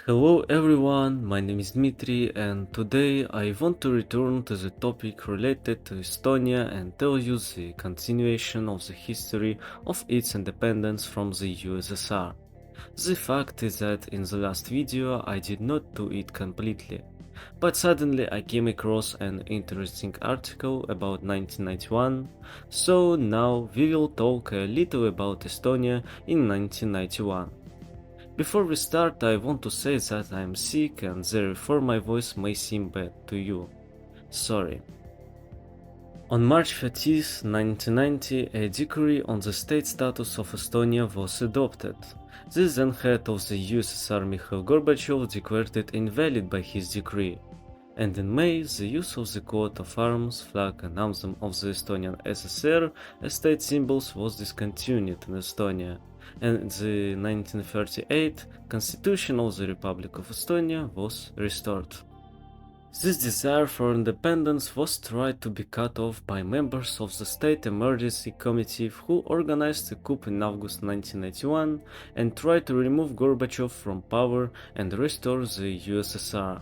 Hello everyone, my name is Dmitrij and today I want to return to the topic related to Estonia and tell you the continuation of the history of its independence from the USSR. The fact is that in the last video I did not do it completely, but suddenly I came across an interesting article about 1991, so now we will talk a little about Estonia in 1991. Before we start, I want to say that I am sick and therefore my voice may seem bad to you. Sorry. On March 30, 1990, a decree on the state status of Estonia was adopted. The then head of the USSR Mikhail Gorbachev declared it invalid by his decree. And in May, the use of the coat of arms, flag and anthem of the Estonian SSR as state symbols was discontinued in Estonia, and the 1938 Constitution of the Republic of Estonia was restored. This desire for independence was tried to be cut off by members of the State Emergency Committee who organized a coup in August 1991 and tried to remove Gorbachev from power and restore the USSR.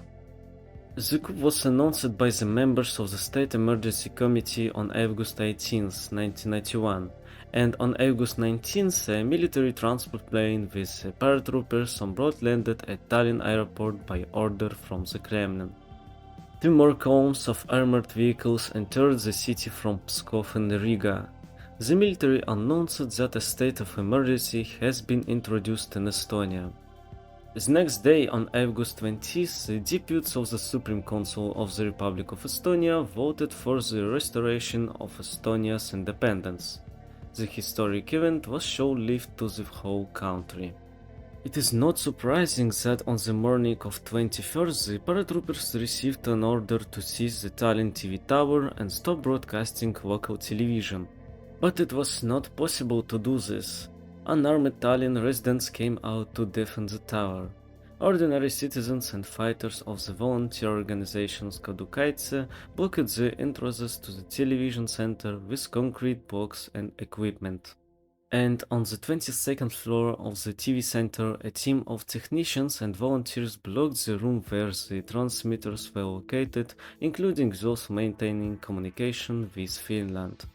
The coup was announced by the members of the State Emergency Committee on August 18, 1991, and on August 19, a military transport plane with paratroopers on board landed at Tallinn airport by order from the Kremlin. Two more columns of armored vehicles entered the city from Pskov and Riga. The military announced that a state of emergency has been introduced in Estonia. The next day, on August 20, the deputies of the Supreme Council of the Republic of Estonia voted for the restoration of Estonia's independence. The historic event was short-lived to the whole country. It is not surprising that on the morning of 21st, the paratroopers received an order to seize the Tallinn TV tower and stop broadcasting local television. But it was not possible to do this. Unarmed Tallinn residents came out to defend the tower. Ordinary citizens and fighters of the volunteer organizations Kadukaice blocked the entrances to the television center with concrete blocks and equipment. And on the 22nd floor of the TV center, a team of technicians and volunteers blocked the room where the transmitters were located, including those maintaining communication with Finland.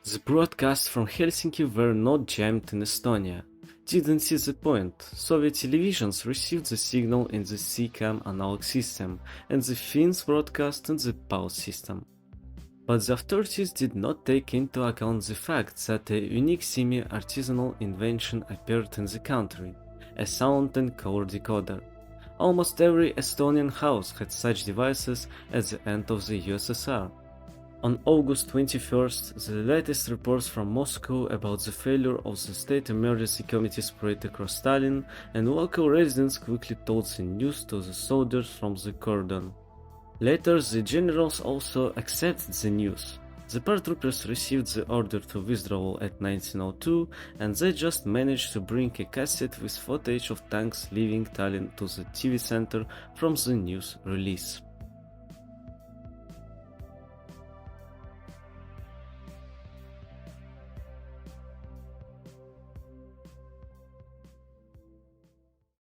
The broadcasts from Helsinki were not jammed in Estonia. Didn't see the point. Soviet televisions received the signal in the C-cam analog system, and the Finns broadcast in the PAL system. But the authorities did not take into account the fact that a unique semi-artisanal invention appeared in the country, a sound and color decoder. Almost every Estonian house had such devices at the end of the USSR. On August 21st, the latest reports from Moscow about the failure of the State Emergency Committee spread across Tallinn, and local residents quickly told the news to the soldiers from the cordon. Later, the generals also accepted the news. The paratroopers received the order to withdrawal at 1902, and they just managed to bring a cassette with footage of tanks leaving Tallinn to the TV center from the news release.